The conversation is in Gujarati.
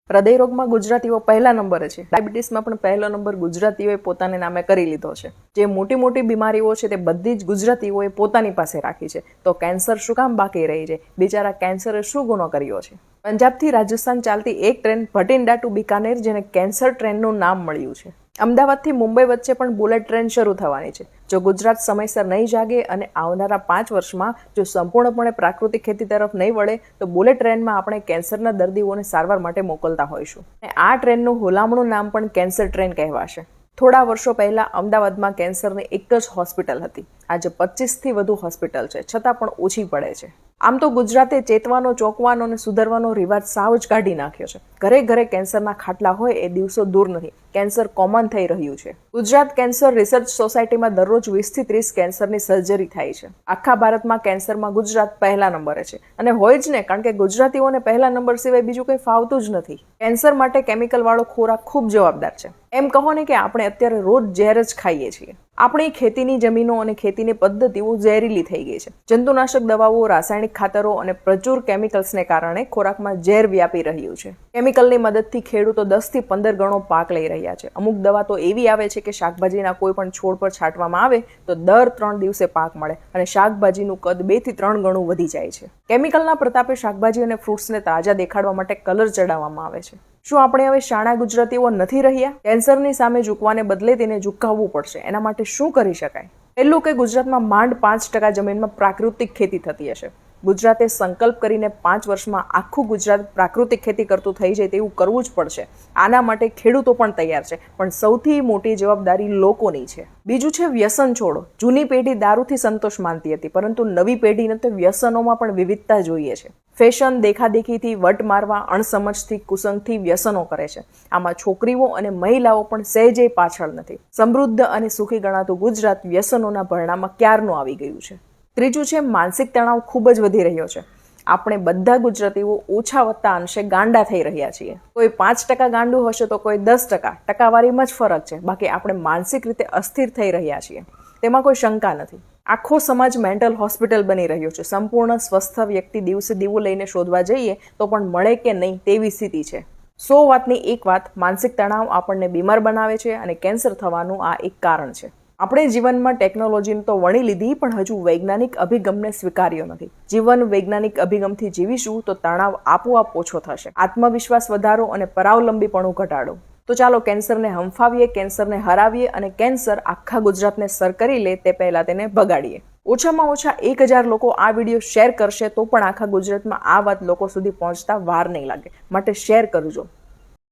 હૃદય રોગમાં ગુજરાતીઓ પહેલા નંબરે છે. ડાયાબિટીસમાં પણ પહેલો નંબર ગુજરાતીઓએ પોતાને નામે કરી લીધો છે. જે મોટી મોટી બીમારીઓ છે તે બધી જ ગુજરાતીઓએ પોતાની પાસે રાખી છે. તો કેન્સર શું કામ બાકી રહી છે? બિચારા કેન્સરે શું ગુનો કર્યો છે? પંજાબથી રાજસ્થાન ચાલતી એક ટ્રેન ભટિંડા ટુ બિકાનેર, જેને કેન્સર ટ્રેનનું નામ મળ્યું છે. અમદાવાદથી મુંબઈ વચ્ચે પણ બુલેટ ટ્રેન શરૂ થવાની છે. જો ગુજરાત સમયસર નહીં જાગે અને આવનારા 5 વર્ષમાં જો સંપૂર્ણપણે પ્રાકૃતિક ખેતી તરફ નહીં વળે તો બુલેટ ટ્રેનમાં આપણે કેન્સરના દર્દીઓને સારવાર માટે મોકલતા હોઈશું. આ ટ્રેનનું હુલામણું નામ પણ કેન્સર ટ્રેન કહેવાશે. થોડા વર્ષો પહેલા અમદાવાદમાં કેન્સરની એક જ હોસ્પિટલ હતી. આજે 25થી વધુ હોસ્પિટલ છે, છતાં પણ ઓછી પડે છે. આમ તો ગુજરાતે ચેતવાનો, ચોંકવાનો અને સુધરવાનો રિવાજ સાવ જ કાઢી નાખ્યો છે. ઘરે ઘરે કેન્સરના ખાટલા હોય એ દિવસો દૂર નથી. કેન્સર કોમન થઈ રહ્યું છે. ગુજરાત કેન્સર રિસર્ચ સોસાયટીમાં દરરોજ 20 થી 30 કેન્સરની સર્જરી થાય છે. આખા ભારતમાં કેન્સરમાં ગુજરાત પહેલા નંબરે છે. અને હોય જ ને, કારણ કે ગુજરાતીઓને પહેલા નંબર સિવાય બીજું કંઈ ફાવતું જ નથી. કેન્સર માટે કેમિકલ વાળો ખોરાક ખૂબ જવાબદાર છે. એમ કહો ને કે આપણે અત્યારે રોજ ઝેર જ ખાઈએ છીએ. આપણી ખેતીની જમીનો અને ખેતીની પદ્ધતિઓ ઝેરીલી થઈ ગઈ છે. જંતુનાશક દવાઓ, રાસાયણિક ખાતરો અને પ્રચુર કેમિકલ્સને કારણે ખોરાકમાં ઝેર વ્યાપી રહ્યું છે. કેમિકલની મદદથી ખેડૂતો 10 થી 15 ગણો પાક લઈ રહ્યા છે. અમુક દવા તો એવી આવે છે કે શાકભાજીના કોઈ પણ છોડ પર છાંટવામાં આવે તો દર 3 દિવસે પાક મળે અને શાકભાજીનું કદ 2 થી 3 ગણું વધી જાય છે. કેમિકલના પ્રતાપે શાકભાજી અને ફ્રૂટ્સને તાજા દેખાડવા માટે કલર ચડાવવામાં આવે છે. શું આપણે હવે શાણા ગુજરાતીઓ નથી રહ્યા? કેન્સરની સામે ઝૂકવાને બદલે તેને ઝુકાવવું પડશે. એના માટે શું કરી શકાય? પહેલું કે ગુજરાતમાં માંડ 5% જમીનમાં પ્રાકૃતિક ખેતી થતી હશે. ગુજરાતે સંકલ્પ કરીને 5 વર્ષમાં આખું ગુજરાત પ્રાકૃતિક ખેતી કરતું થઈ જાય તેવું કરવું જ પડશે. આના માટે ખેડૂતો પણ તૈયાર છે, પણ સૌથી મોટી જવાબદારી લોકોની છે. બીજું છે વ્યસન છોડો. જૂની પેઢી દારૂથી સંતોષ માનતી હતી, પરંતુ નવી પેઢીને તો વ્યસનોમાં પણ વિવિધતા જોઈએ છે. ફેશન, દેખાદેખીથી, વટ મારવા, અણસમજથી, કુસંગથી વ્યસનો કરે છે. આમાં છોકરીઓ અને મહિલાઓ પણ સહેજે પાછળ નથી. સમૃદ્ધ અને સુખી ગણાતું ગુજરાત વ્યસનોના ભરણામાં ક્યારનું આવી ગયું છે. ત્રીજું છે માનસિક તણાવ ખૂબ જ વધી રહ્યો છે. આપણે બધા ગુજરાતીઓ ઓછા વત્તા અંશે ગાંડા થઈ રહ્યા છીએ. કોઈ 5% ગાંડું હશે તો કોઈ 10%. ટકાવારીમાં જ ફરક છે. બાકી આપણે માનસિક રીતે અસ્થિર થઈ રહ્યા છીએ, તેમાં કોઈ શંકા નથી. આખો સમાજ મેન્ટલ હોસ્પિટલ બની રહ્યો છે. સંપૂર્ણ સ્વસ્થ વ્યક્તિ દિવસે દીવો લઈને શોધવા જઈએ તો પણ મળે કે નહીં તેવી સ્થિતિ છે. 100 વાતની એક વાત, માનસિક તણાવ આપણને બીમાર બનાવે છે અને કેન્સર થવાનું આ એક કારણ છે. આપણે જીવનમાં ટેકનોલોજીને તો વણી લીધી, પણ હજુ વૈજ્ઞાનિક અભિગમને સ્વીકાર્યો નથી. જીવન વૈજ્ઞાનિક અભિગમથી જીવીશું તો તણાવ આપોઆપ ઓછો થશે. આત્મવિશ્વાસ વધારો અને પરાવલંબીપણું ઘટાડો. તો ચાલો કેન્સરને હંફાવીએ, કેન્સરને હરાવીએ અને કેન્સર આખા ગુજરાતને સર કરી લે તે પહેલા તેને ભગાડીએ. ઓછામાં ઓછા 1000 લોકો આ વિડીયો શેર કરશે તો પણ આખા ગુજરાતમાં આ વાત લોકો સુધી પહોંચતા વાર નહીં લાગે. માટે શેર કરજો.